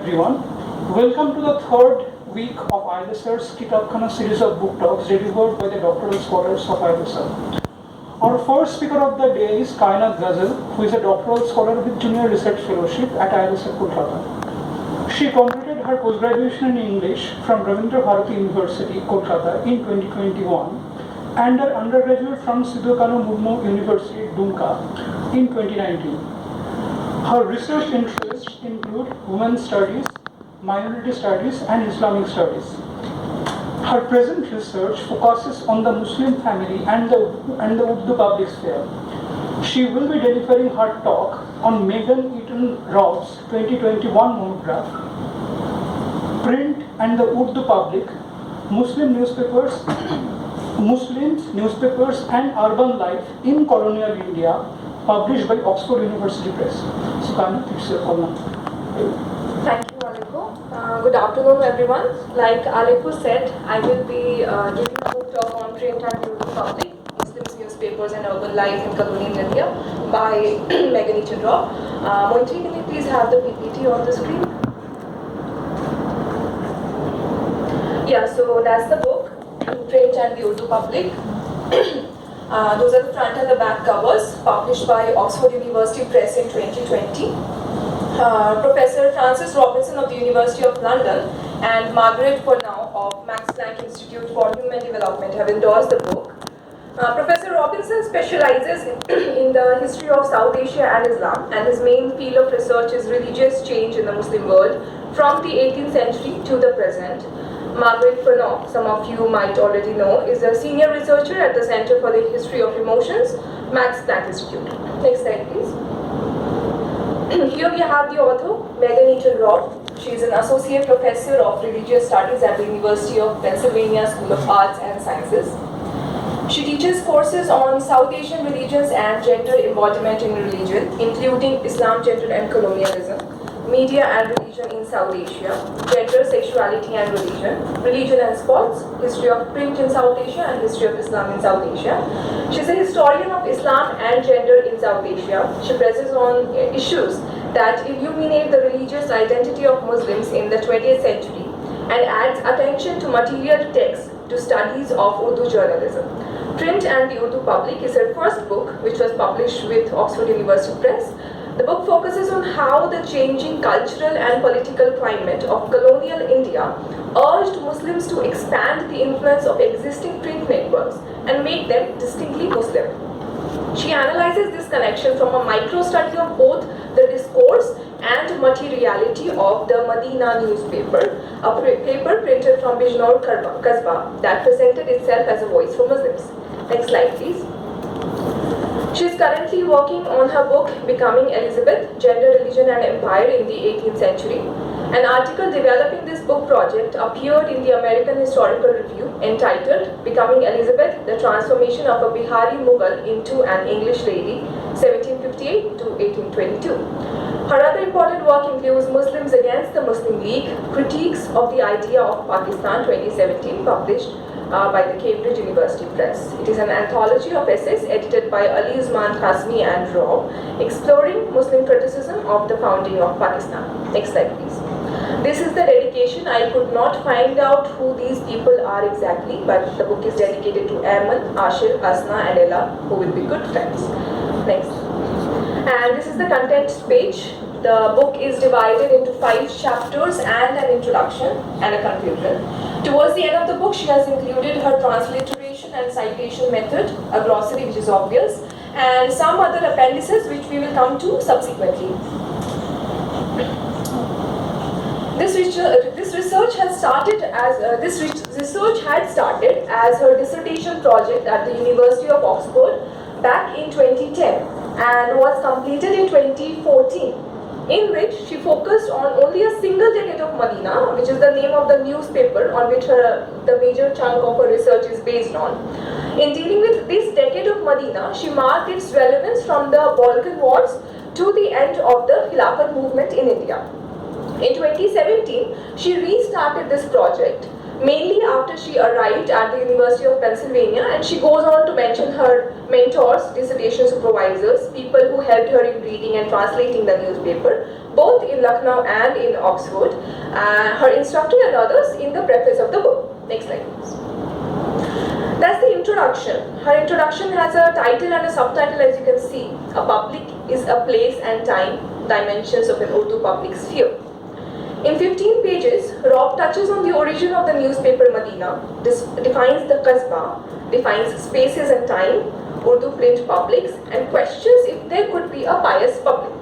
everyone. Welcome to the third week of ILSR's Kitabkhana series of book talks delivered by the doctoral scholars of ILSR. Our first speaker of the day is Kainaat Ghazal, who is a doctoral scholar with Junior Research Fellowship at ILSR Kolkata. She completed her post-graduation in English from Rabindra Bharati University, Kolkata in 2021 and her undergraduate from Sidhu-Kano Murmu University, Dumka in 2019. Her research interests include women's studies, minority studies, and Islamic studies. Her present research focuses on the Muslim family and the Urdu public sphere. She will be delivering her talk on Megan Eaton Robb's 2021 monograph, Print and the Urdu Public, Muslims, Newspapers and Urban Life in Colonial India, published by Oxford University Press. So, Kainaat, it's your call now. Thank you, Aleku. Good afternoon, everyone. Like Aleku said, I will be giving a book talk on Print and Urdu Public, Muslims, Newspapers and Urban Life in Colonial India by Megan Eaton Robb. Moitri, can you please have the PPT on the screen? Yeah, so that's the book, Print and the Urdu Public. Those are the front and the back covers, published by Oxford University Press in 2020. Professor Frances Robinson of the University of London and Margaret Purnau of Max Planck Institute for Human Development have endorsed the book. Professor Robinson specializes in the history of South Asia and Islam, and his main field of research is religious change in the Muslim world from the 18th century to the present. Margaret Purnau, some of you might already know, is a senior researcher at the Center for the History of Emotions, Max Planck Institute. Next slide, please. Here we have the author, Megan Eaton Robb. She is an associate professor of religious studies at the University of Pennsylvania School of Arts and Sciences. She teaches courses on South Asian religions and gender embodiment in religion, including Islam, gender and colonialism, media and religion in South Asia, gender, sexuality and religion, religion and sports, history of print in South Asia and history of Islam in South Asia. She is a historian of Islam and gender in South Asia. She presses on issues that illuminate the religious identity of Muslims in the 20th century and adds attention to material texts to studies of Urdu journalism. Print and the Urdu Public is her first book, which was published with Oxford University Press. The book focuses on how the changing cultural and political climate of colonial India urged Muslims to expand the influence of existing print networks and make them distinctly Muslim. She analyzes this connection from a micro-study of both the discourse and materiality of the Madina newspaper, a paper printed from Bijnor Kasbah that presented itself as a voice for Muslims. Next slide, please. She is currently working on her book, Becoming Elizabeth, Gender, Religion and Empire in the 18th Century. An article developing this book project appeared in the American Historical Review entitled Becoming Elizabeth, The Transformation of a Bihari Mughal into an English Lady, 1758 to 1822. Her other important work includes Muslims Against the Muslim League, Critiques of the Idea of Pakistan, 2017, published by the Cambridge University Press. It is an anthology of essays edited by Ali Usman Kazmi and Robb, exploring Muslim criticism of the founding of Pakistan. Next slide, please. This is the dedication. I could not find out who these people are exactly, but the book is dedicated to Ayman, Ashir, Asna and Ella, who will be good friends. Next. And this is the contents page. The book is divided into 5 chapters and an introduction and a conclusion. Towards the end of the book, she has included her transliteration and citation method, a glossary which is obvious, and some other appendices which we will come to subsequently. This research had started as her dissertation project at the University of Oxford back in 2010 and was completed in 2014. In which she focused on only a single decade of Medina, which is the name of the newspaper on which the major chunk of her research is based on. In dealing with this decade of Medina, she marked its relevance from the Balkan Wars to the end of the Khilafat movement in India. In 2017, she restarted this project, mainly after she arrived at the University of Pennsylvania, and she goes on to mention her mentors, dissertation supervisors, people who helped her in reading and translating the newspaper, both in Lucknow and in Oxford, her instructor and others in the preface of the book. Next slide, please. That's the introduction. Her introduction has a title and a subtitle, as you can see. A public is a place and time, dimensions of an Urdu public sphere. In 15 pages, Rob touches on the origin of the newspaper Madina, defines the Qasbah, defines spaces and time, Urdu print publics, and questions if there could be a pious public.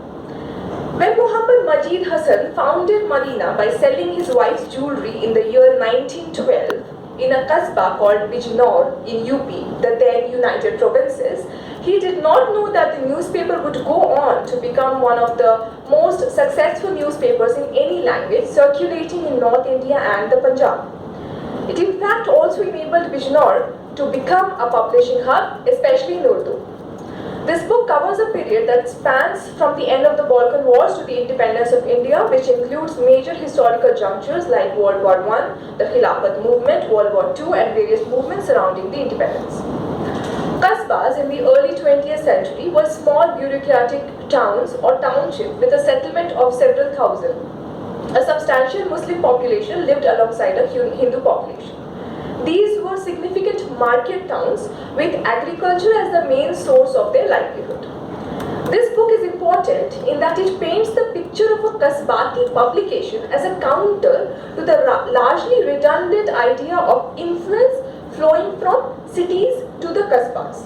When Muhammad Majid Hassan founded Madina by selling his wife's jewelry in the year 1912 in a Qasbah called Bijnor in UP, the then United Provinces, he did not know that the newspaper would go on to become one of the most successful newspapers in any language circulating in North India and the Punjab. It in fact also enabled Bijnor to become a publishing hub, especially in Urdu. This book covers a period that spans from the end of the Balkan Wars to the independence of India, which includes major historical junctures like World War I, the Khilafat movement, World War II, and various movements surrounding the independence. Qasbas in the early 20th century were small bureaucratic towns or townships with a settlement of several thousand. A substantial Muslim population lived alongside a Hindu population. These were significant market towns with agriculture as the main source of their livelihood. This book is important in that it paints the picture of a Qasbati publication as a counter to the largely redundant idea of influence flowing from cities to the Qasbas.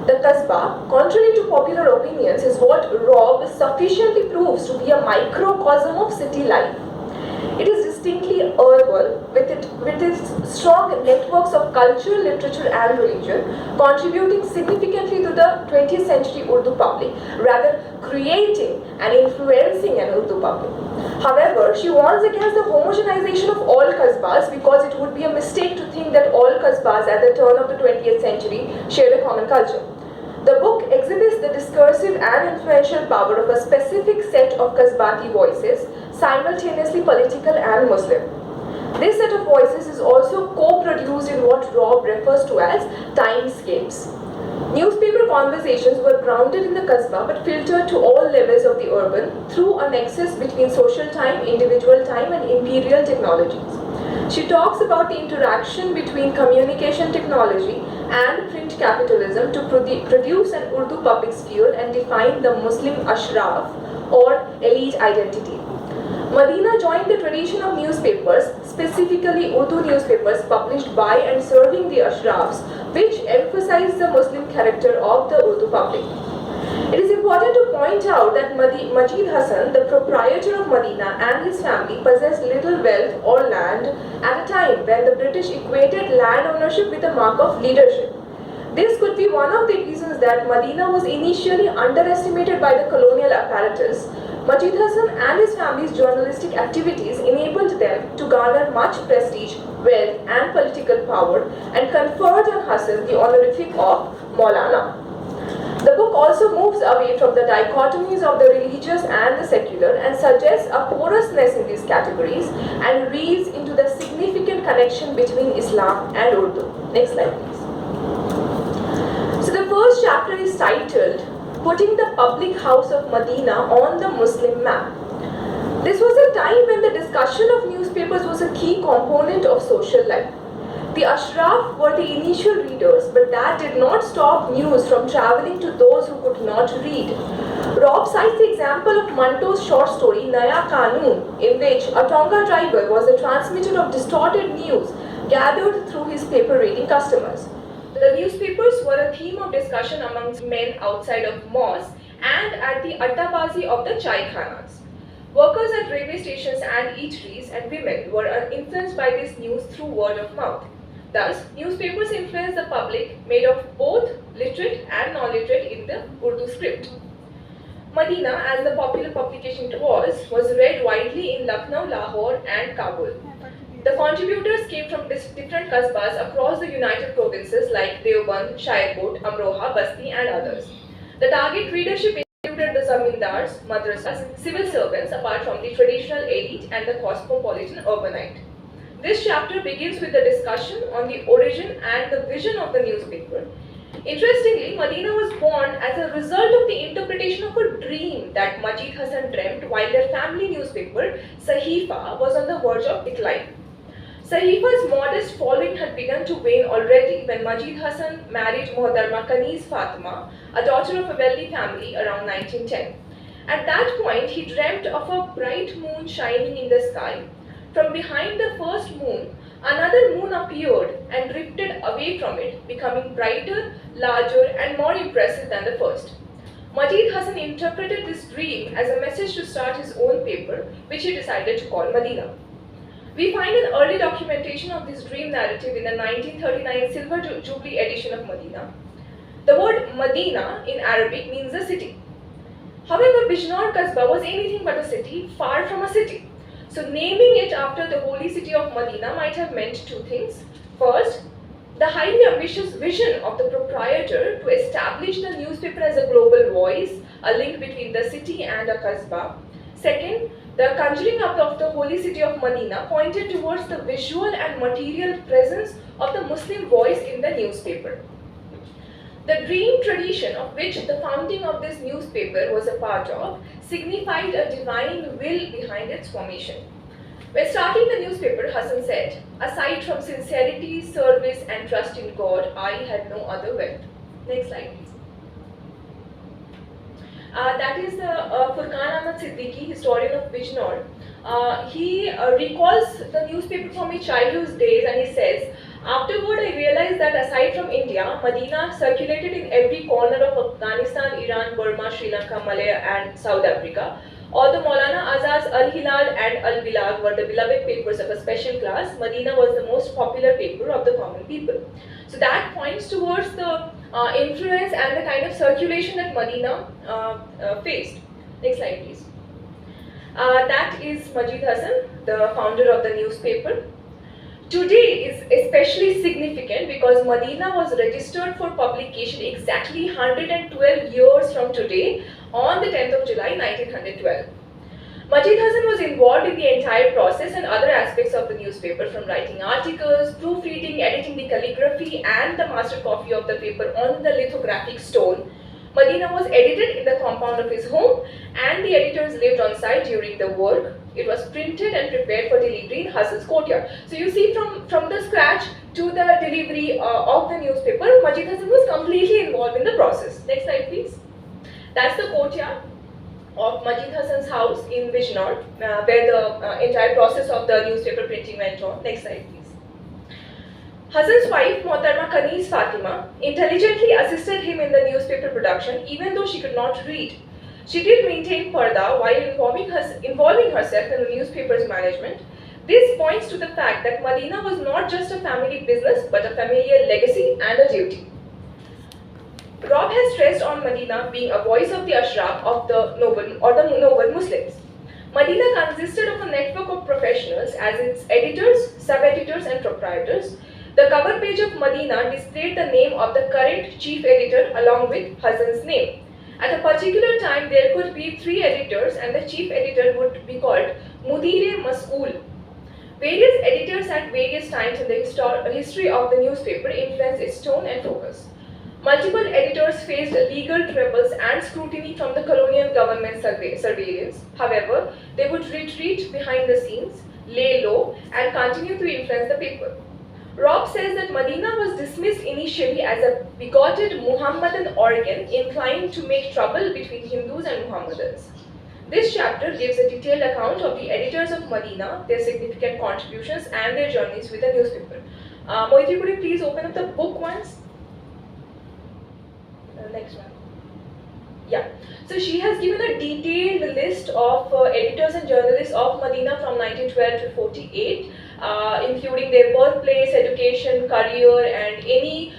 The Qasbah, contrary to popular opinions, is what Rob sufficiently proves to be a microcosm of city life. It is distinctly urban with its strong networks of culture, literature and religion, contributing significantly to the 20th century Urdu public, rather creating and influencing an Urdu public. However, she warns against the homogenization of all Qasbas because it would be a mistake to think that all Qasbas at the turn of the 20th century shared a common culture. The book exhibits the discursive and influential power of a specific set of Qasbati voices, simultaneously political and Muslim. This set of voices is also co-produced in what Rob refers to as timescapes. Newspaper conversations were grounded in the Qasbah but filtered to all levels of the urban through a nexus between social time, individual time and imperial technologies. She talks about the interaction between communication technology and print capitalism to produce an Urdu public sphere and define the Muslim Ashraf or elite identity. Madina joined the tradition of newspapers, specifically Urdu newspapers published by and serving the Ashrafs, which emphasized the Muslim character of the Urdu public. It is important to point out that Majid Hassan, the proprietor of Madina, and his family possessed little wealth or land at a time when the British equated land ownership with a mark of leadership. This could be one of the reasons that Madina was initially underestimated by the colonial apparatus. Majid Hassan and his family's journalistic activities enabled them to garner much prestige, wealth and political power and conferred on Hassan the honorific of Maulana. The book also moves away from the dichotomies of the religious and the secular and suggests a porousness in these categories and reads into the significant connection between Islam and Urdu. Next slide, please. So the first chapter is titled Putting the Public House of Madina on the Muslim Map. This was a time when the discussion of newspapers was a key component of social life. The Ashraf were the initial readers, but that did not stop news from traveling to those who could not read. Rob cites the example of Manto's short story Naya Qanun, in which a Tonga tribal was the transmitter of distorted news gathered through his paper-reading customers. The newspapers were a theme of discussion amongst men outside of mosques and at the attabazi of the chai khanas. Workers at railway stations and eateries and women were influenced by this news through word of mouth. Thus, newspapers influenced the public, made of both literate and non-literate in the Urdu script. Madina, as the popular publication it was read widely in Lucknow, Lahore and Kabul. The contributors came from different Qasbas across the United Provinces like Deoband, Shayarkot, Amroha, Basti and others. The target readership included the zamindars, madrasas, civil servants apart from the traditional elite and the cosmopolitan urbanite. This chapter begins with the discussion on the origin and the vision of the newspaper Interestingly, Medina was born as a result of the interpretation of a dream that Majid Hassan dreamt while their family newspaper, Sahifa, was on the verge of decline. Sahifa's modest following had begun to wane already when Majid Hassan married Muhtarma Kaniz Fatima, a daughter of a wealthy family, around 1910. At that point, he dreamt of a bright moon shining in the sky. From behind the first moon, another moon appeared and drifted away from it, becoming brighter, larger, and more impressive than the first. Majid Hassan interpreted this dream as a message to start his own paper, which he decided to call Medina. We find an early documentation of this dream narrative in the 1939 Silver Jubilee edition of Medina. The word Medina in Arabic means a city. However, Bijnor Kasbah was anything but a city, far from a city. So naming it after the holy city of Medina might have meant two things. First, the highly ambitious vision of the proprietor to establish the newspaper as a global voice, a link between the city and a Kasbah. Second, the conjuring up of the holy city of Medina pointed towards the visual and material presence of the Muslim voice in the newspaper. The dream tradition of which the founding of this newspaper was a part of signified a divine will behind its formation. When starting the newspaper, Hassan said, "Aside from sincerity, service and trust in God, I had no other wealth." Next slide, please. That is Furqan Ahmad Siddiqui, historian of Bijnor. He recalls the newspaper from his childhood days and he says, "Afterward, I realized that aside from India, Medina circulated in every corner of Afghanistan, Iran, Burma, Sri Lanka, Malaya, and South Africa. Although Maulana Azad's Al-Hilal and Al-Bilag were the beloved papers of a special class, Medina was the most popular paper of the common people." So that points towards the influence and the kind of circulation that Medina faced. Next slide, please. That is Majid Hassan, the founder of the newspaper. Today is especially significant because Medina was registered for publication exactly 112 years from today on the 10th of July 1912. Majid Hassan was involved in the entire process and other aspects of the newspaper, from writing articles, proofreading, editing the calligraphy and the master copy of the paper on the lithographic stone. Medina was edited in the compound of his home and the editors lived on site during the work. It was printed and prepared for delivery in Hassan's courtyard. So you see from the scratch to the delivery of the newspaper, Majid Hassan was completely involved in the process. Next slide, please. That's the courtyard of Majid Hassan's house in Bijnor, where the entire process of the newspaper printing went on. Next slide, please. Hassan's wife, Muhtarma Kaniz Fatima, intelligently assisted him in the newspaper production, even though she could not read. She did maintain parda while involving herself in the newspaper's management. This points to the fact that Medina was not just a family business, but a familial legacy and a duty. Rob has stressed on Medina being a voice of the ashraf of the noble Muslims. Medina consisted of a network of professionals as its editors, sub-editors and proprietors. The cover page of Medina displayed the name of the current chief editor along with Hassan's name. At a particular time, there could be 3 editors and the chief editor would be called Mudire Mas'ool. Various editors at various times in the history of the newspaper influenced its tone and focus. Multiple editors faced legal troubles and scrutiny from the colonial government surveillance. However, they would retreat behind the scenes, lay low, and continue to influence the paper. Rob says that Medina was dismissed initially as a bigoted Muhammadan organ inclined to make trouble between Hindus and Muhammadans. This chapter gives a detailed account of the editors of Medina, their significant contributions, and their journeys with the newspaper. Moiti, could you please open up the book once? Next one. Yeah. So she has given a detailed list of editors and journalists of Medina from 1912 to 48. Including their birthplace, education, career, and any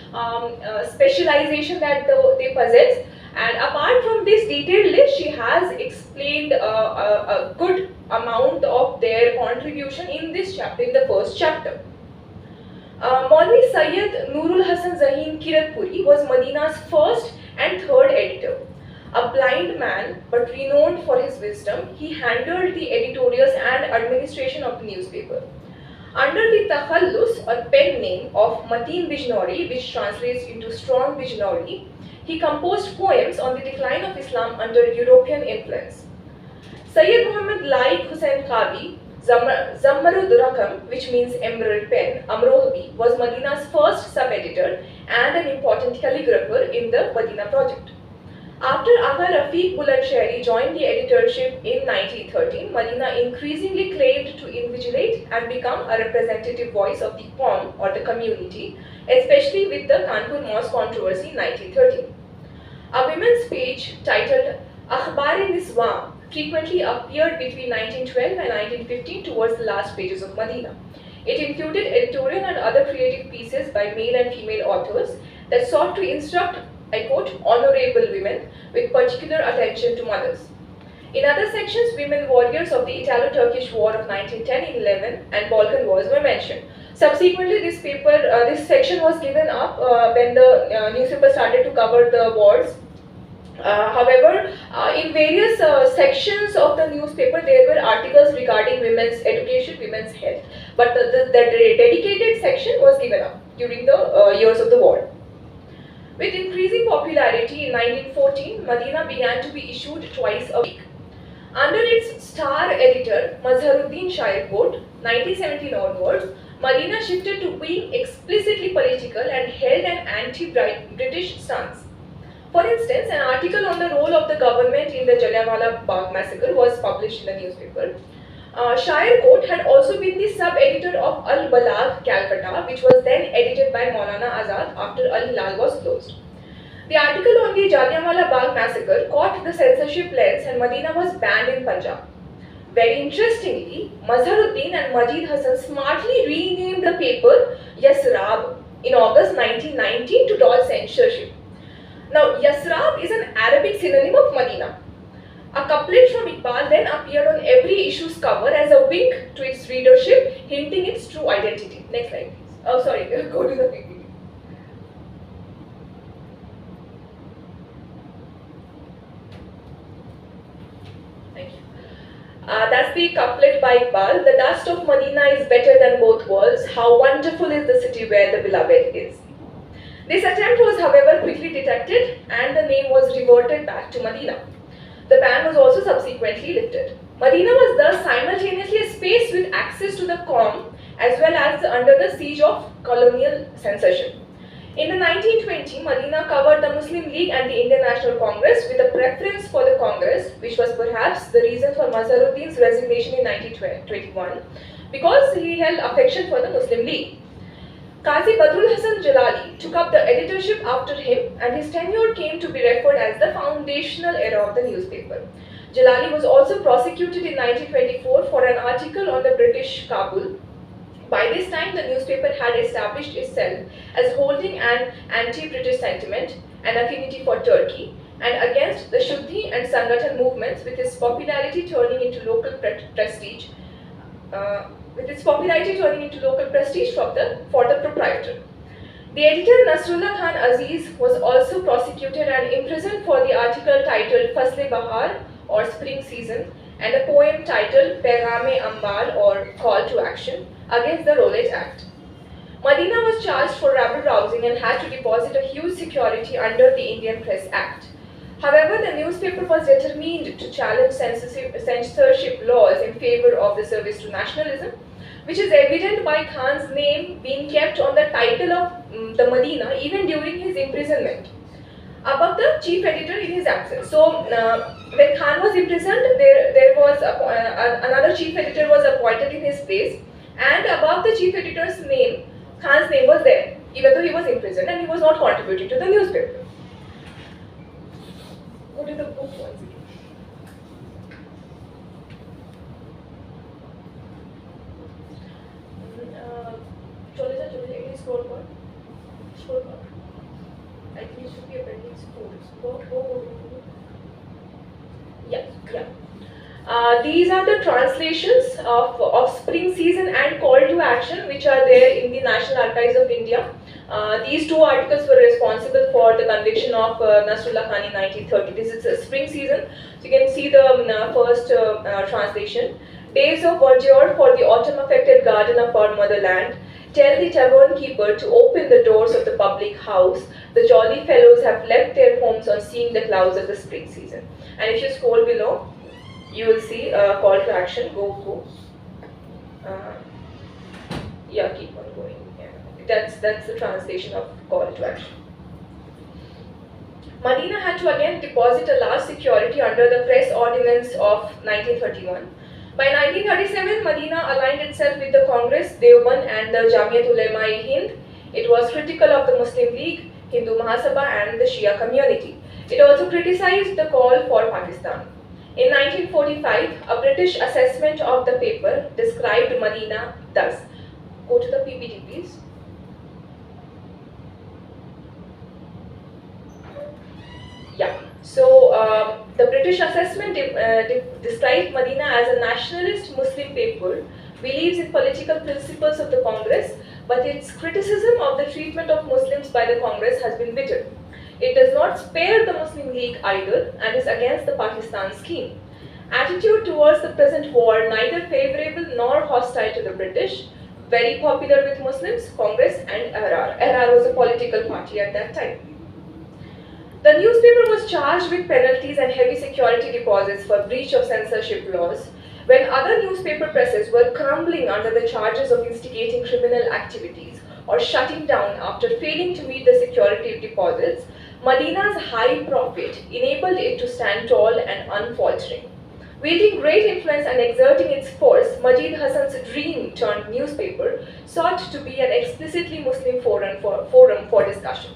specialization that they possess. And apart from this detailed list, she has explained a good amount of their contribution in this chapter, in the first chapter. Maulvi Sayyid Nurul Hassan Zaheen Kiratpuri was Medina's first and third editor. A blind man, but renowned for his wisdom, he handled the editorials and administration of the newspaper. Under the takhallus or pen name of Mateen Bijnori, which translates into strong Bijnori, he composed poems on the decline of Islam under European influence. Sayyid Muhammad Laik Hussain Qabi, Zammarud Rakam, which means emerald pen, Amrohbi, was Madina's first sub-editor and an important calligrapher in the Madina project. After Agha Rafiq Bulandshahri joined the editorship in 1913, Madina increasingly claimed to invigilate and become a representative voice of the Qawm or the community, especially with the Kanpur Mosque controversy in 1913. A women's page titled Akhbar-e-Niswa frequently appeared between 1912 and 1915 towards the last pages of Madina. It included editorial and other creative pieces by male and female authors that sought to instruct, I quote, honorable women with particular attention to mothers. In other sections, women warriors of the Italo-Turkish War of 1910-11 and Balkan Wars were mentioned. Subsequently, this section was given up when the newspaper started to cover the wars. However, in various sections of the newspaper, there were articles regarding women's education, women's health. But the dedicated section was given up during the years of the war. With increasing popularity in 1914, Madina began to be issued twice a week. Under its star editor, Mazharuddin Shairkot, 1917 onwards, Madina shifted to being explicitly political and held an anti-British stance. For instance, an article on the role of the government in the Jallianwala Bagh massacre was published in the newspaper. Shairkot had also been the sub-editor of Al-Balagh, Calcutta, which was then edited by Maulana Azad after Al-Hilal was closed. The article on the Jallianwala Bagh massacre caught the censorship lens and Madina was banned in Punjab. Very interestingly, Mazharuddin and Majid Hassan smartly renamed the paper Yasrab in August 1919 to dodge censorship. Now, Yasrab is an Arabic synonym of Madina. A couplet from Iqbal then appeared on every issue's cover as a wink to its readership, hinting its true identity. Next slide, please. Oh, sorry, go to the PPT. Thank you. That's the couplet by Iqbal. The dust of Medina is better than both worlds. How wonderful is the city where the beloved is. This attempt was, however, quickly detected and the name was reverted back to Medina. The ban was also subsequently lifted. Medina was thus simultaneously a space with access to the Qawm as well as under the siege of colonial censorship. In the 1920s, Medina covered the Muslim League and the Indian National Congress with a preference for the Congress, which was perhaps the reason for Mazharuddin's resignation in 1921, because he held affection for the Muslim League. Qazi Badrul Hasan Jalali took up the editorship after him and his tenure came to be referred as the foundational era of the newspaper. Jalali was also prosecuted in 1924 for an article on the British Kabul. By this time, the newspaper had established itself as holding an anti-British sentiment, an affinity for Turkey, and against the Shuddhi and Sangathan movements with its popularity turning into local prestige. For the proprietor. The editor Nasrullah Khan Aziz was also prosecuted and imprisoned for the article titled Fasle Bahar or Spring Season and a poem titled Peghame Ambal or Call to Action against the Rowlatt Act. Madina was charged for rabble-rousing and had to deposit a huge security under the Indian Press Act. However, the newspaper was determined to challenge censorship laws in favor of the service to nationalism, which is evident by Khan's name being kept on the title of the Medina even during his imprisonment, above the chief editor in his absence. So, when Khan was imprisoned, there was another chief editor was appointed in his place, and above the chief editor's name, Khan's name was there, even though he was imprisoned and he was not contributing to the newspaper. Go to the book once again. Scroll down. I think it should be appendix 4. Go. Yeah. These are the translations of Spring Season and Call to Action, which are there in the National Archives of India. These two articles were responsible for the conviction of Nasrullah Khan in 1930. This is a Spring Season. So you can see the first translation. Days of verdure for the autumn-affected garden of our motherland. Tell the tavern keeper to open the doors of the public house. The jolly fellows have left their homes on seeing the clouds of the spring season. And if you scroll below, you will see a call to action. Go. Yeah, keep on going. Yeah. That's the translation of call to action. Medina had to again deposit a large security under the Press Ordinance of 1931. By 1937, Medina aligned itself with the Congress, Deoband and the Jamiat Ulema-e-Hind. It was critical of the Muslim League, Hindu Mahasabha and the Shia community. It also criticized the call for Pakistan. In 1945, a British assessment of the paper described Medina thus. Go to the PPT, please. Yeah. So the British assessment described Medina as a nationalist Muslim paper, believes in political principles of the Congress, but its criticism of the treatment of Muslims by the Congress has been bitter. It does not spare the Muslim League either and is against the Pakistan scheme. Attitude towards the present war neither favorable nor hostile to the British, very popular with Muslims, Congress and ILSR. ILSR was a political party at that time. The newspaper was charged with penalties and heavy security deposits for breach of censorship laws. When other newspaper presses were crumbling under the charges of instigating criminal activities or shutting down after failing to meet the security deposits, Medina's high profit enabled it to stand tall and unfaltering. Wielding great influence and exerting its force, Majid Hassan's dream-turned-newspaper sought to be an explicitly Muslim forum for discussion.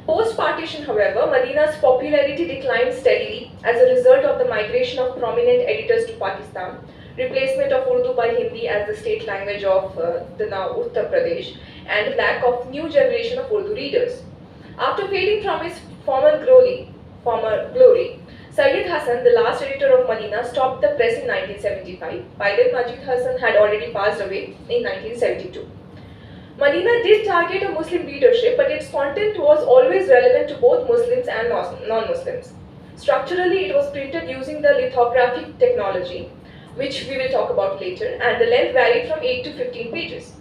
Post-partition, however, Medina's popularity declined steadily as a result of the migration of prominent editors to Pakistan, replacement of Urdu by Hindi as the state language of the now Uttar Pradesh, and lack of new generation of Urdu readers. After fading from his former glory, Sayyid Hassan, the last editor of Medina, stopped the press in 1975. By then, Majid Hassan had already passed away in 1972. Medina did target a Muslim readership, but its content was always relevant to both Muslims and non-Muslims. Structurally, it was printed using the lithographic technology, which we will talk about later, and the length varied from 8 to 15 pages.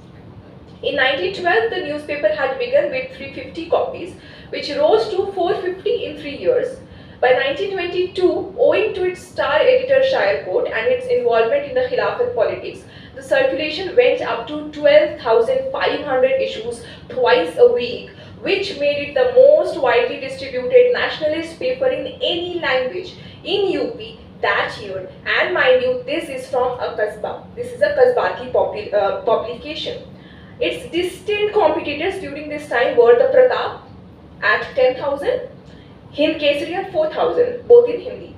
In 1912, the newspaper had begun with 350 copies, which rose to 450 in 3 years. By 1922, owing to its star editor Shire Court and its involvement in the Khilafat politics, the circulation went up to 12,500 issues twice a week, which made it the most widely distributed nationalist paper in any language in UP that year. And mind you, this is from a Kasbah. This is a Kasbati publication. Its distant competitors during this time were the Pratap at 10,000, Hind Kesari at 4,000, both in Hindi.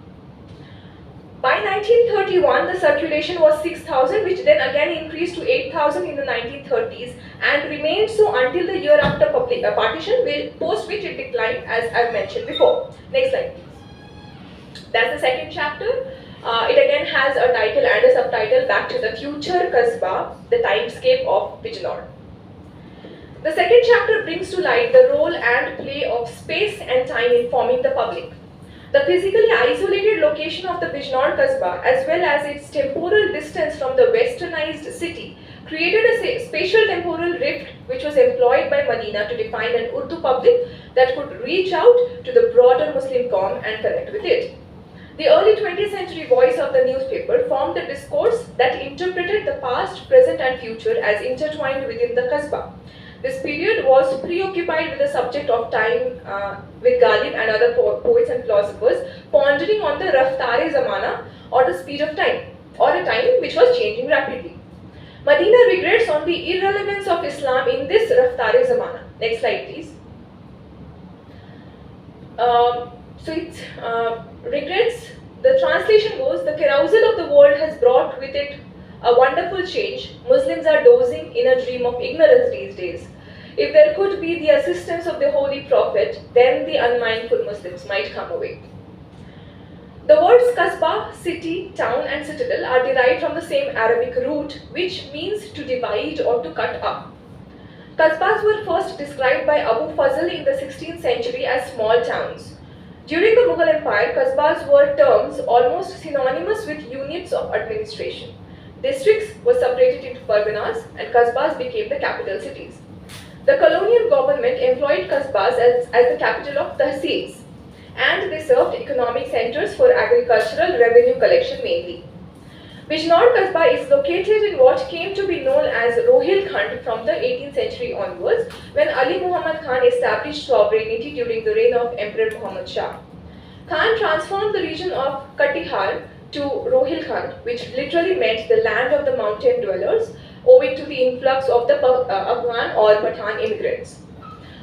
By 1931, the circulation was 6,000, which then again increased to 8,000 in the 1930s and remained so until the year after partition, post which it declined, as I've mentioned before. Next slide, please. That's the second chapter. It again has a title and a subtitle, Back to the Future Kasbah, the Timescape of Bijnor. The second chapter brings to light the role and play of space and time in forming the public. The physically isolated location of the Bijnor Kasbah, as well as its temporal distance from the westernized city, created a spatial temporal rift which was employed by Medina to define an Urdu public that could reach out to the broader Muslim comm and connect with it. The early 20th century voice of the newspaper formed a discourse that interpreted the past, present and future as intertwined within the Kasbah. This period was preoccupied with the subject of time, with Ghalib and other poets and philosophers pondering on the Raftare-Zamana, or the speed of time, or a time which was changing rapidly. Medina regrets on the irrelevance of Islam in this Raftare-Zamana. Next slide, please. So it regrets, the translation goes, the carousal of the world has brought with it a wonderful change. Muslims are dozing in a dream of ignorance these days. If there could be the assistance of the Holy Prophet, then the unmindful Muslims might come away. The words Kasbah, city, town and citadel are derived from the same Arabic root, which means to divide or to cut up. Kasbahs were first described by Abu Fazl in the 16th century as small towns. During the Mughal Empire, Kasbahs were terms almost synonymous with units of administration. Districts were separated into parganas and kasbahs became the capital cities. The colonial government employed kasbahs as the capital of tahsils, and they served economic centers for agricultural revenue collection mainly. Bijnor Kasbah is located in what came to be known as Rohilkhand from the 18th century onwards, when Ali Muhammad Khan established sovereignty during the reign of Emperor Muhammad Shah. Khan transformed the region of Katihar to Rohilkhand, which literally meant the land of the mountain dwellers, owing to the influx of the Afghan or Pathan immigrants.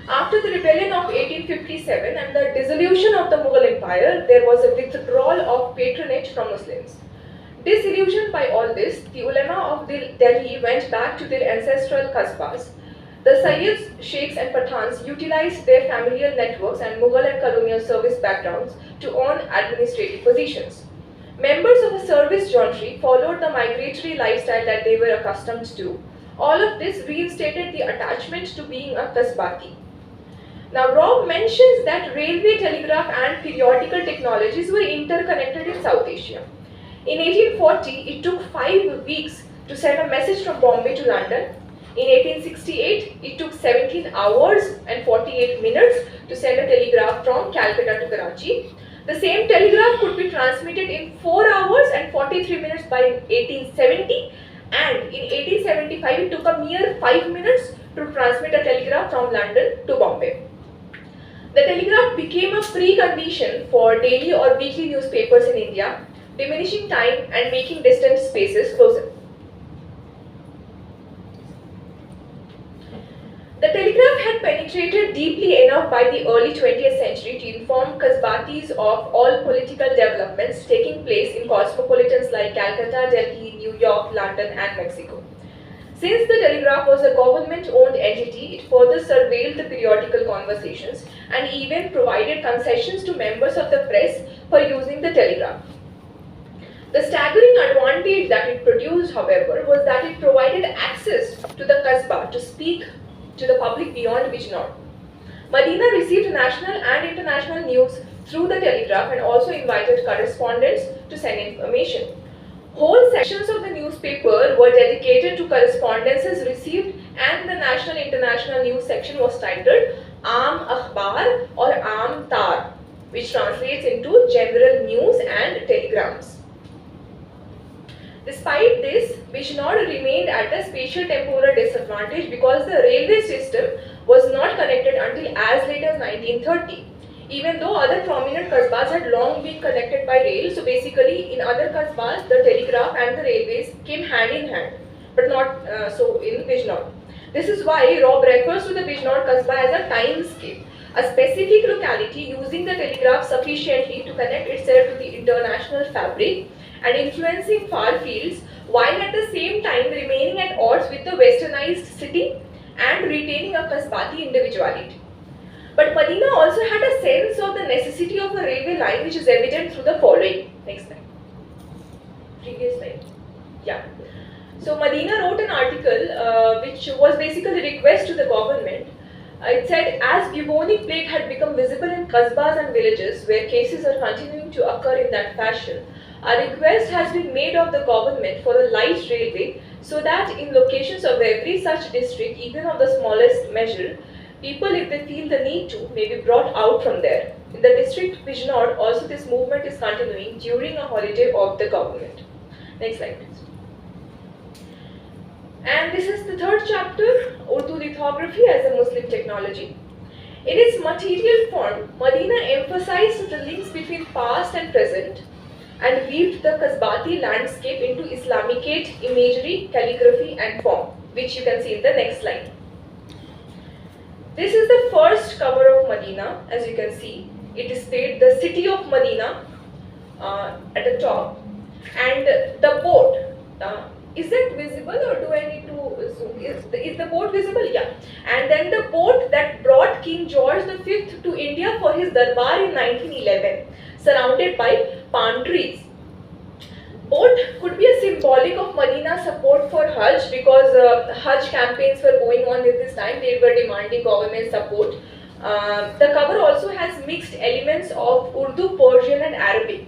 After the rebellion of 1857 and the dissolution of the Mughal Empire, there was a withdrawal of patronage from Muslims. Disillusioned by all this, the ulama of Delhi went back to their ancestral kasbahs. The Sayyids, Sheikhs and Pathans utilized their familial networks and Mughal and colonial service backgrounds to earn administrative positions. Members of a service gentry followed the migratory lifestyle that they were accustomed to. All of this reinstated the attachment to being a kasbati. Now, Rob mentions that railway, telegraph and periodical technologies were interconnected in South Asia. In 1840, it took 5 weeks to send a message from Bombay to London. In 1868, it took 17 hours and 48 minutes to send a telegraph from Calcutta to Karachi. The same telegraph could be transmitted in 4 hours and 43 minutes by 1870, and in 1875, it took a mere 5 minutes to transmit a telegraph from London to Bombay. The telegraph became a precondition for daily or weekly newspapers in India, diminishing time and making distant spaces closer. The telegraph had penetrated deeply enough by the early 20th century to inform Kasbatis of all political developments taking place in cosmopolitans like Calcutta, Delhi, New York, London and Mexico. Since the telegraph was a government-owned entity, it further surveilled the periodical conversations and even provided concessions to members of the press for using the telegraph. The staggering advantage that it produced, however, was that it provided access to the Kasbah to speak to the public beyond Bijnor. Medina received national and international news through the telegraph and also invited correspondents to send information. Whole sections of the newspaper were dedicated to correspondences received, and the national international news section was titled Aam Akhbar or Aam Tar, which translates into general news and telegrams. Despite this, Bijnor remained at a spatial temporal disadvantage because the railway system was not connected until as late as 1930. Even though other prominent kasbahs had long been connected by rail, so basically in other kasbahs the telegraph and the railways came hand in hand, but not so in Bijnor. This is why Rob refers to the Bijnor kasbah as a timescape, a specific locality using the telegraph sufficiently to connect itself to the international fabric and influencing far fields, while at the same time remaining at odds with the westernized city and retaining a kasbati individuality. But Medina also had a sense of the necessity of a railway line, which is evident through the following. Next slide. Previous slide. Yeah. So Medina wrote an article which was basically a request to the government. It said, as bubonic plague had become visible in kasbahs and villages where cases are continuing to occur in that fashion, a request has been made of the government for a light railway so that in locations of every such district, even of the smallest measure, people, if they feel the need to, may be brought out from there. In the district Bijnor, also this movement is continuing during a holiday of the government. Next slide, please. And this is the third chapter, Urdu lithography as a Muslim technology. In its material form, Medina emphasized the links between past and present and weaved the Kasbati landscape into Islamicate imagery, calligraphy and form, which you can see in the next slide. This is the first cover of Medina. As you can see, it displayed the city of Medina at the top, and the boat. Is it visible, or do I need to zoom? Is the boat visible? Yeah. And then the boat that brought King George V to India for his darbar in 1911, surrounded by palm trees. Boat could be a symbolic of Medina's support for Hajj, because Hajj campaigns were going on at this time. They were demanding government support. The cover also has mixed elements of Urdu, Persian and Arabic.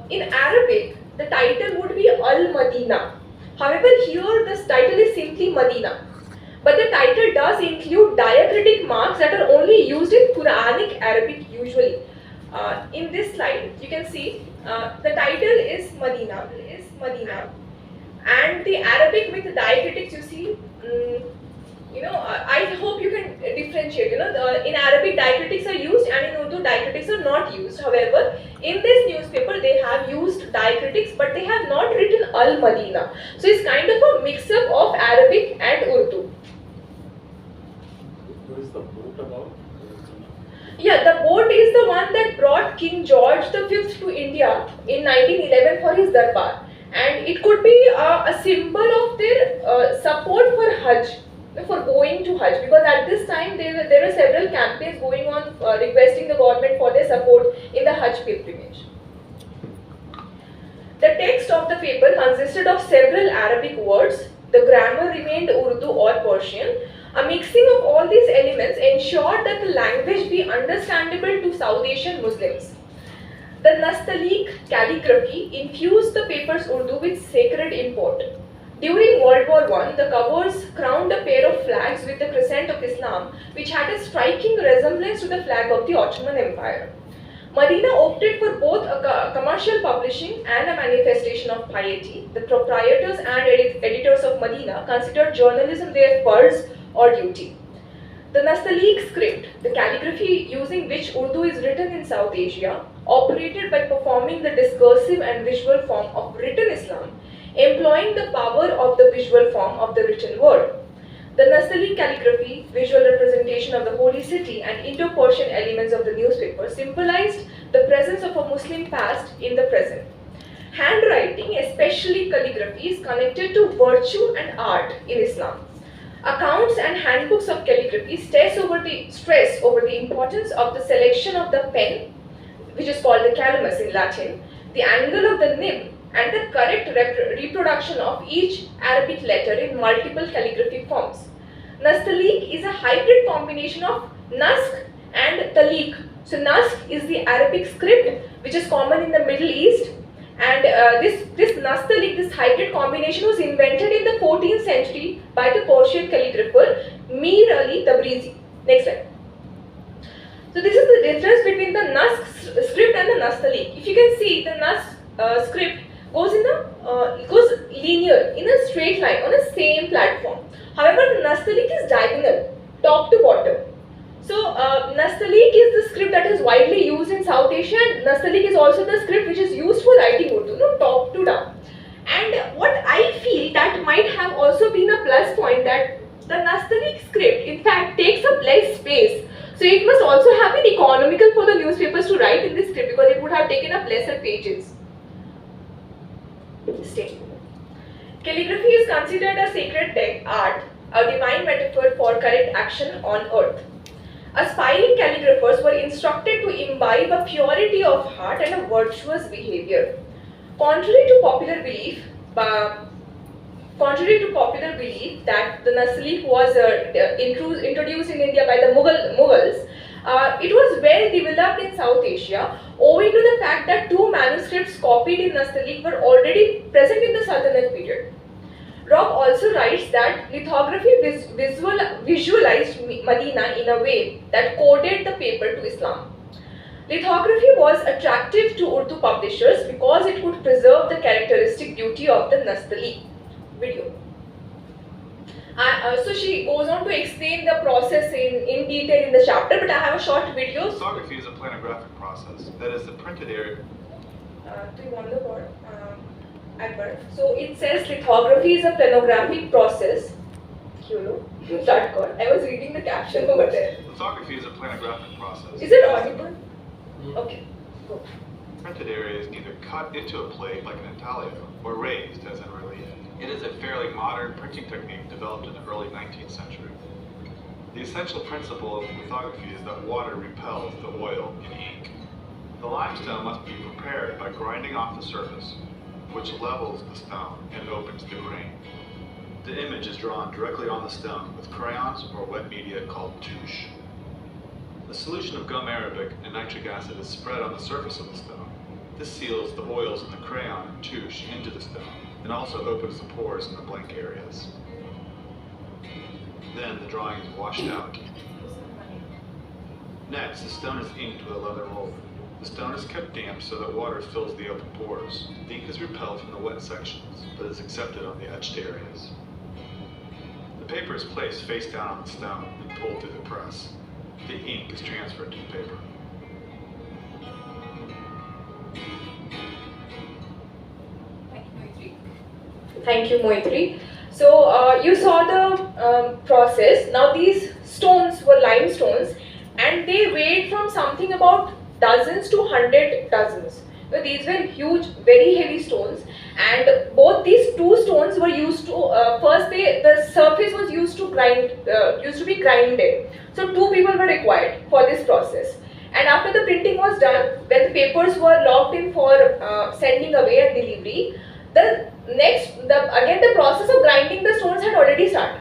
In Arabic, the title would be Al-Madina. However, here this title is simply Madina. But the title does include diacritic marks that are only used in Quranic Arabic usually. In this slide, you can see the title is Madina, and the Arabic with the diacritics you see. I hope you can differentiate. In Arabic diacritics are used, and in Urdu diacritics are not used. However, in this newspaper they have used diacritics, but they have not written Al Madina. So it's kind of a mix-up of Arabic and Urdu. What is the boat about? Yeah, the boat is the one that brought King George V to India in 1911 for his darbar, and it could be a symbol of their support for Hajj, for going to Hajj, because at this time there were several campaigns going on requesting the government for their support in the Hajj pilgrimage. The text of the paper consisted of several Arabic words. The grammar remained Urdu or Persian. A mixing of all these elements ensured that the language be understandable to South Asian Muslims. The Nastaliq calligraphy infused the paper's Urdu with sacred import. During World War I, the covers crowned a pair of flags with the crescent of Islam, which had a striking resemblance to the flag of the Ottoman Empire. Medina opted for both a commercial publishing and a manifestation of piety. The proprietors and editors of Medina considered journalism their farz or duty. The Nastaliq script, the calligraphy using which Urdu is written in South Asia, operated by performing the discursive and visual form of written Islam, employing the power of the visual form of the written word. The Nastaliq calligraphy, visual representation of the holy city, and Indo-Persian elements of the newspaper symbolized the presence of a Muslim past in the present. Handwriting, especially calligraphy, is connected to virtue and art in Islam. Accounts and handbooks of calligraphy stress over the importance of the selection of the pen, which is called the calamus in Latin, the angle of the nib, and the correct reproduction of each Arabic letter in multiple calligraphy forms. Nastaliq is a hybrid combination of Naskh and Taliq. So Naskh is the Arabic script which is common in the Middle East, and this Nastaliq, this hybrid combination, was invented in the 14th century by the Persian calligrapher Mir Ali Tabrizi. Next slide. So this is the difference between the Naskh script and the Nastaliq. If you can see, the Naskh script goes linear in a straight line on a same platform. However, the Nastaliq is diagonal, top to bottom. So Nastaliq is the script that is widely used in South Asia, and Nastaliq is also the script which is used for writing Urdu, top to down. And what I feel that might have also been a plus point, that the Nastaliq script in fact takes up less space. So it must also have been economical for the newspapers to write in this script, because it would have taken up lesser pages. Stay. Calligraphy is considered a sacred art, a divine metaphor for correct action on earth. Aspiring calligraphers were instructed to imbibe a purity of heart and a virtuous behavior. Contrary to popular belief that the Nastaliq was introduced in India by the Mughals, it was well developed in South Asia, owing to the fact that two manuscripts copied in Nastaliq were already present in the Sultanate period. Robb also writes that lithography visualized Medina in a way that coded the paper to Islam. Lithography was attractive to Urdu publishers because it would preserve the characteristic beauty of the Nastaliq video. So she goes on to explain the process in detail in the chapter, but I have a short video. Lithography is a planographic process. That is, the printed area. Do you want the word? Akbar. So it says lithography is a planographic process. I was reading the caption over there. Lithography is a planographic process. Is it audible? Okay. Go. Printed area is either cut into a plate like an intaglio or raised as in relief. It is a fairly modern printing technique developed in the early 19th century. The essential principle of lithography is that water repels the oil in ink. The limestone must be prepared by grinding off the surface, which levels the stone and opens the grain. The image is drawn directly on the stone with crayons or wet media called touche. A solution of gum arabic and nitric acid is spread on the surface of the stone. This seals the oils in the crayon and touche into the stone, and also opens the pores in the blank areas. Then the drawing is washed out. Next, the stone is inked with a leather roller. The stone is kept damp so that water fills the open pores. The ink is repelled from the wet sections, but is accepted on the etched areas. The paper is placed face down on the stone and pulled through the press. The ink is transferred to the paper. Thank you, Moitri. So you saw the process. Now these stones were limestones, and they weighed from something about dozens to 100 dozens. So these were huge, very heavy stones, and both these two stones were used to first the surface was used to be grinded. So 2 people were required for this process. And after the printing was done, when the papers were locked in for sending away and delivery, again the process of grinding the stones had already started.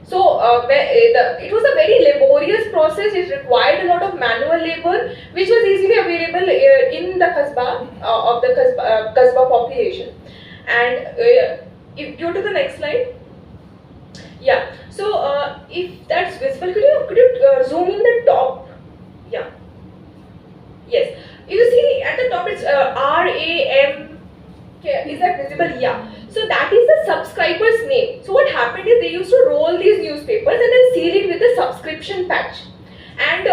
So it was a very laborious process. It required a lot of manual labor, which was easily available in the Kasbah of the Kasbah population. And if you go to the next slide. Yeah. So if that's visible, could you zoom in the top? Yeah. Yes. You see at the top it's RAM. Is that visible? Yeah. So that is the subscriber's name. So what happened is they used to roll these newspapers and then seal it with a subscription patch. And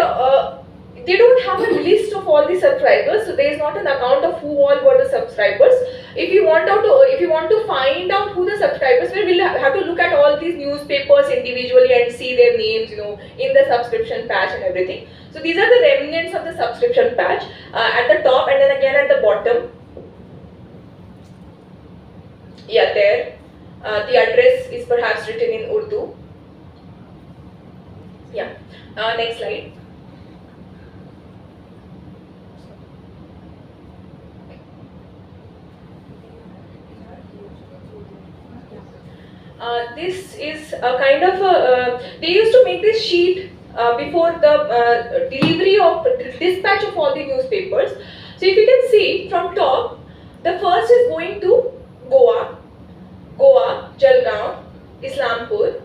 they don't have a list of all the subscribers, so there is not an account of who all were the subscribers. If you want to find out who the subscribers were, we'll have to look at all these newspapers individually and see their names, in the subscription patch and everything. So these are the remnants of the subscription patch at the top and then again at the bottom. Yeah, there. The address is perhaps written in Urdu. Yeah. Next slide. This is a kind of they used to make this sheet before the delivery of dispatch of all the newspapers. So if you can see from top, the first is going to Goa, Jalgaon, Islampur,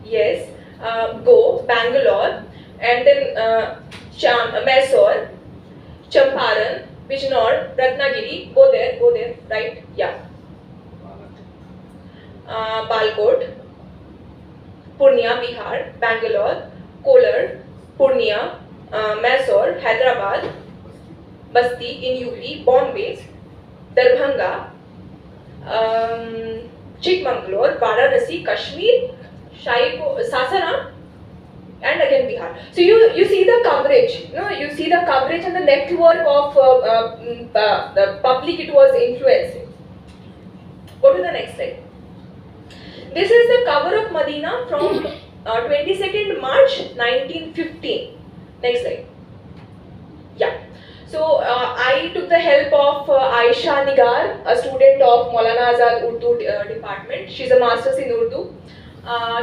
yes, Bangalore, and then Mysore, Champaran, Bijnor, Ratnagiri, go there, right? Yeah. Balkot, Purnia, Bihar, Bangalore, Kolar, Purnia, Mysore, Hyderabad, Basti in UP, Bombay, Darbhanga, Chikmagalur, Varanasi, Kashmir, Sasaram, and again Bihar. So you see the coverage, you see the coverage and the network of the public it was influencing. Go to the next slide. This is the cover of Medina from 22nd March 1915. Next slide. Yeah. So I took the help of Aisha Nigar, a student of Maulana Azad Urdu department. She's a master's in Urdu.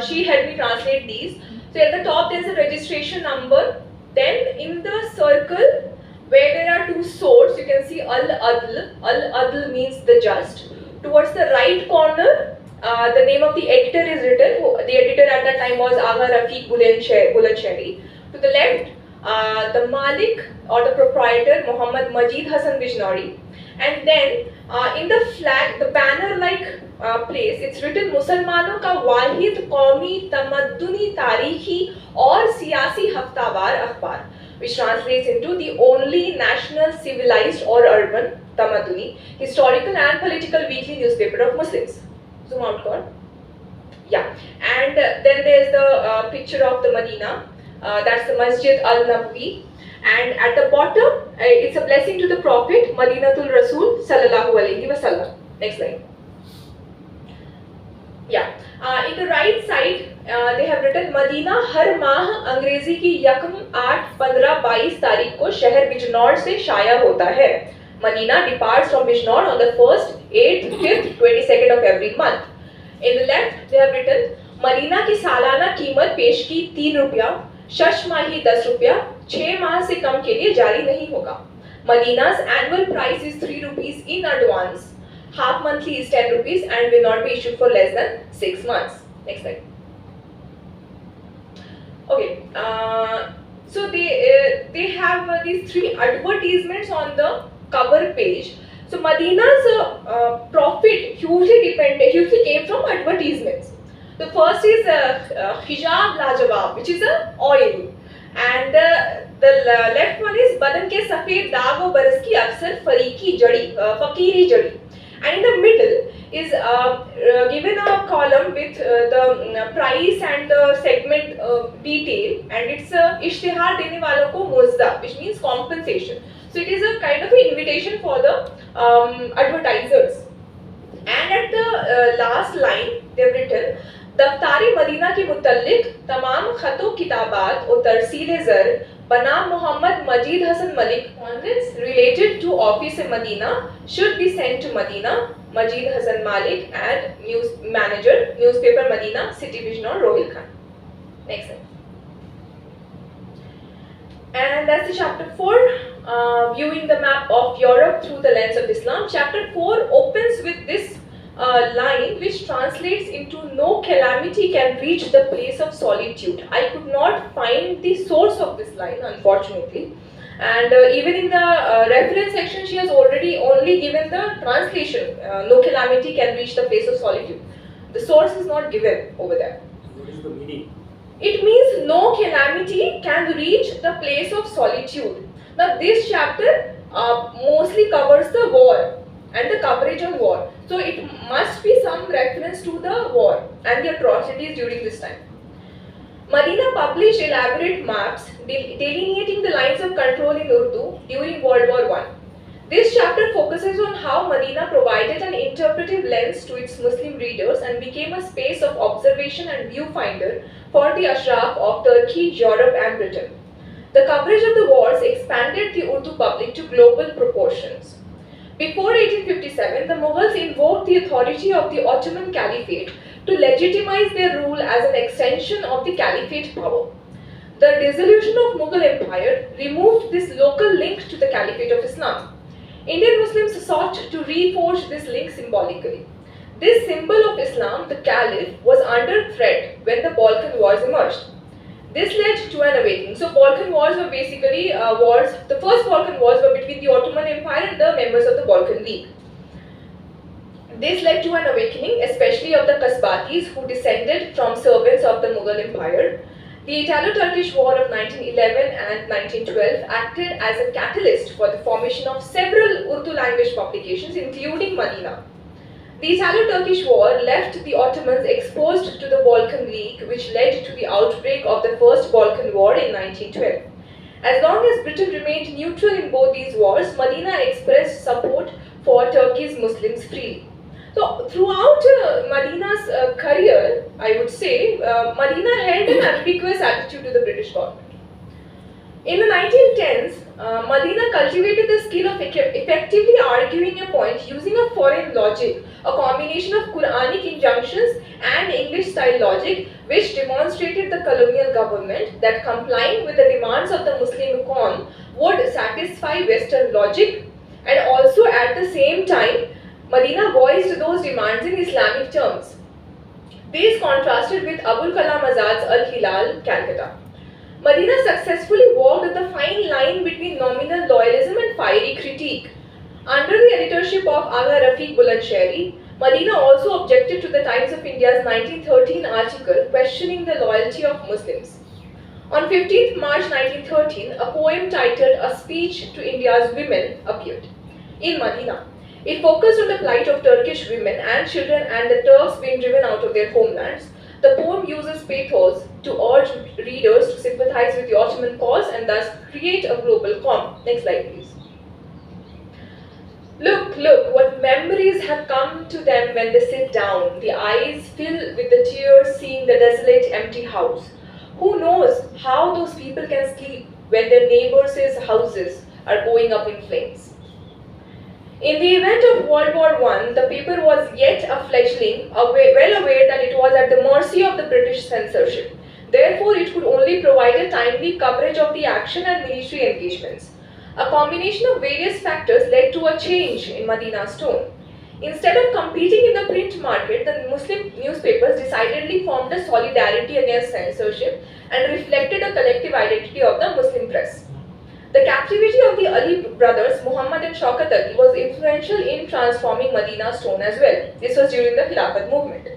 She helped me translate these. So at the top there is a registration number. Then in the circle where there are 2 swords, you can see Al-Adl. Al-Adl means the just. Towards the right corner, the name of the editor is written. The editor at that time was Agha Rafiq Bulandshahi. To the left, the Malik or the proprietor Muhammad Majid Hassan Bijnori, and then in the flag, the banner-like place, it's written Musalmano ka wahid qaumi tamadduni tarihi aur siyasi haftavar akhbar, which translates into the only national civilized or urban tamadduni historical and political weekly newspaper of Muslims. Zoom out, God. Yeah, and then there's the picture of the Medina. That's the Masjid Al-Nabawi, and at the bottom it's a blessing to the Prophet Madinatul Rasul Sallallahu Alaihi Wasallam. Next slide. Yeah, in the right side they have written Madina हर माह अंग्रेजी की यकम 8, 15, 22 तारीख को शहर बिजनौर से शाया होता है. Medina departs from Bijnor on the 1st, 8th, 5th, 22nd of every month. In the left they have written Medina की सालाना कीमत पेश की 3 रुपया, 6 माही 10 रुपया, 6 माह से कम के लिए जारी नहीं होगा. Medina's annual price is 3 rupees in advance, half monthly is 10 rupees and will not be issued for less than 6 months. Next slide. Okay, so they have these 3 advertisements on the cover page. So Medina's profit hugely came from advertisements. The first is Hijab Lajawab, which is a oil, and the left one is Badan ke safed daag o baras ki aksar fakiri jadi, and in the middle is given a column with the price and the segment detail, and it's ishtihar dene walon ko muzda, which means compensation. So it is a kind of an invitation for the advertisers. And at the last line they have written, दफ्तारी Medina के मुतल्लिक तमाम खतो किताबात और तरसील ज़र बनाम मोहम्मद मजीद Hasan Malik correspondence related to office in Medina should be sent to Medina, Majid Hassan Malik and news manager, newspaper Medina, City Vision or Rohil Khan. Next slide. And that's the chapter 4, viewing the map of Europe through the lens of Islam. Chapter 4 opens with this line which translates into no calamity can reach the place of solitude. I could not find the source of this line, unfortunately, and even in the reference section she has already only given the translation, no calamity can reach the place of solitude. The source is not given over there. What is the meaning? It means no calamity can reach the place of solitude. Now this chapter mostly covers the war and the coverage on war. So it must be some reference to the war and the atrocities during this time. Medina published elaborate maps delineating the lines of control in Urdu during World War I. This chapter focuses on how Medina provided an interpretive lens to its Muslim readers and became a space of observation and viewfinder for the Ashraf of Turkey, Europe and Britain. The coverage of the wars expanded the Urdu public to global proportions. Before 1857, the Mughals invoked the authority of the Ottoman Caliphate to legitimize their rule as an extension of the Caliphate power. The dissolution of Mughal Empire removed this local link to the Caliphate of Islam. Indian Muslims sought to reforge this link symbolically. This symbol of Islam, the Caliph, was under threat when the Balkan Wars emerged. This led to an awakening. So Balkan Wars were basically wars. The first Balkan Wars were between the Ottoman Empire and the members of the Balkan League. This led to an awakening, especially of the Kasbatis, who descended from servants of the Mughal Empire. The Italo-Turkish War of 1911 and 1912 acted as a catalyst for the formation of several Urdu language publications, including Medina. The Italo-Turkish War left the Ottomans exposed to the Balkan League, which led to the outbreak of the First Balkan War in 1912. As long as Britain remained neutral in both these wars, Medina expressed support for Turkey's Muslims freely. So, throughout Medina's career, I would say, Medina held an ambiguous attitude to the British government. In the 1910s, Medina cultivated the skill of effectively arguing a point using a foreign logic, a combination of Quranic injunctions and English-style logic, which demonstrated the colonial government that complying with the demands of the Muslim Qawm would satisfy Western logic, and also at the same time, Medina voiced those demands in Islamic terms. These contrasted with Abul Kalam Azad's Al-Hilal, Calcutta. Medina successfully walked the fine line between nominal loyalism and fiery critique. Under the editorship of Agha Rafiq Bulandshairi, Medina also objected to the Times of India's 1913 article questioning the loyalty of Muslims. On 15th March 1913, a poem titled A Speech to India's Women appeared in Medina. It focused on the plight of Turkish women and children and the Turks being driven out of their homelands. The poem uses pathos to urge readers to sympathize with the Ottoman cause and thus create a global calm. Next slide, please. Look, look, what memories have come to them when they sit down. The eyes fill with the tears seeing the desolate, empty house. Who knows how those people can sleep when their neighbors' houses are going up in flames? In the event of World War I, the paper was yet a fledgling, well aware that it was at the mercy of the British censorship. Therefore, it could only provide a timely coverage of the action and military engagements. A combination of various factors led to a change in Madina's tone. Instead of competing in the print market, the Muslim newspapers decidedly formed a solidarity against censorship and reflected a collective identity of the Muslim press. The captivity of the Ali brothers, Muhammad and Shaukat Ali, was influential in transforming Madina's tone as well. This was during the Khilafat movement.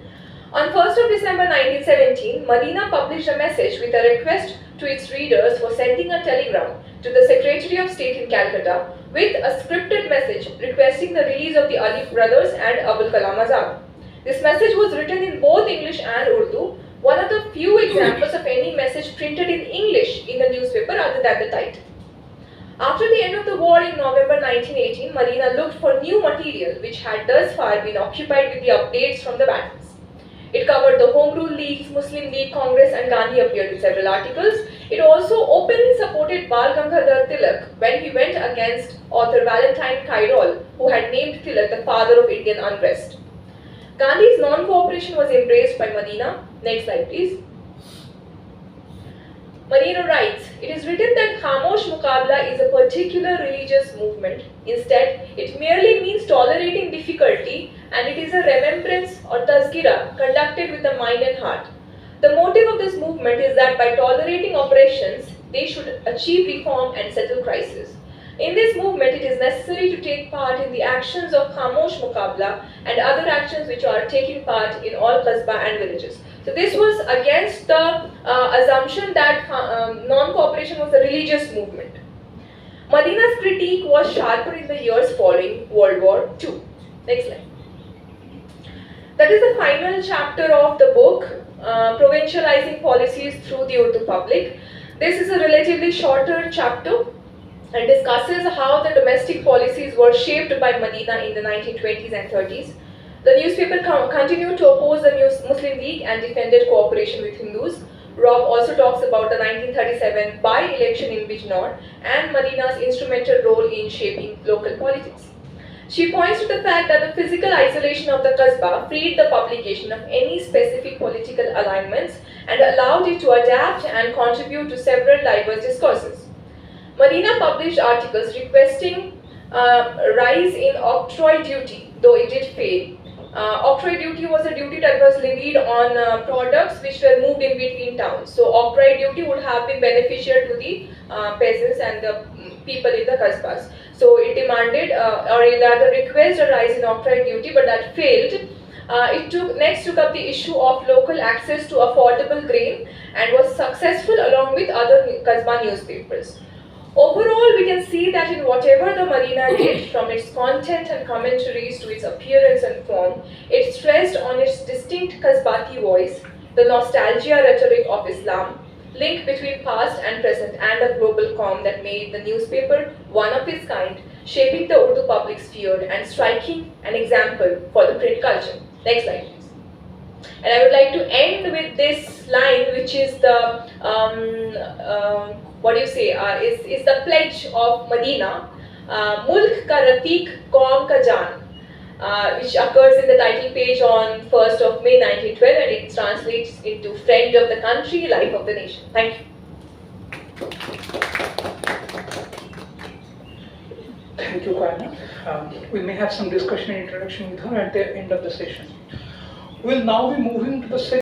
On 1st of December 1917, Madina published a message with a request to its readers for sending a telegram to the Secretary of State in Calcutta with a scripted message requesting the release of the Ali brothers and Abul Kalam Azad. This message was written in both English and Urdu, one of the few examples of any message printed in English in the newspaper other than the title. After the end of the war in November 1918, Madina looked for new material which had thus far been occupied with the updates from the battles. It covered the Home Rule Leagues, Muslim League Congress, and Gandhi appeared in several articles. It also openly supported Bal Gangadhar Tilak when he went against author Valentine Cairol, who had named Tilak the father of Indian unrest. Gandhi's non-cooperation was embraced by Madina. Next slide, please. Madina writes, "It is written that Khamosh Muqabla is a particular religious movement. Instead, it merely means tolerating difficulty, and it is a remembrance or tazkira conducted with the mind and heart. The motive of this movement is that by tolerating oppressions, they should achieve reform and settle crisis. In this movement, it is necessary to take part in the actions of Khamosh Muqabla and other actions which are taking part in all qasba and villages." So this was against the assumption that non-cooperation was a religious movement. Madina's critique was sharper in the years following World War II. Next slide. That is the final chapter of the book, Provincializing Policies Through the Urdu Public. This is a relatively shorter chapter and discusses how the domestic policies were shaped by Madina in the 1920s and 30s. The newspaper continued to oppose the Muslim League and defended cooperation with Hindus. Rob also talks about the 1937 by-election in Bijnor and Madina's instrumental role in shaping local politics. She points to the fact that the physical isolation of the Qasbah freed the publication of any specific political alignments and allowed it to adapt and contribute to several diverse discourses. Madina published articles requesting rise in octroi duty, though it did fail. Octroi duty was a duty that was levied on products which were moved in between towns. So octroi duty would have been beneficial to the peasants and the people in the Qasbas. So it demanded, or rather request a rise in octroi duty, but that failed. It next took up the issue of local access to affordable grain and was successful along with other Qasba newspapers. Overall, we can see that in whatever the Madina did, from its content and commentaries to its appearance and form, it stressed on its distinct Qasbati voice, the nostalgia rhetoric of Islam, link between past and present, and a global calm that made the newspaper one of its kind, shaping the Urdu public sphere and striking an example for the print culture. Next slide, please. And I would like to end with this line, which is the is the pledge of Madina, Mulk ka Rafiq Qaum ka Jaan, which occurs in the title page on 1st of May 1912, and it translates into friend of the country, life of the nation. Thank you. Thank you, Kainaat. We may have some discussion and interaction with her at the end of the session. We'll now be moving to the second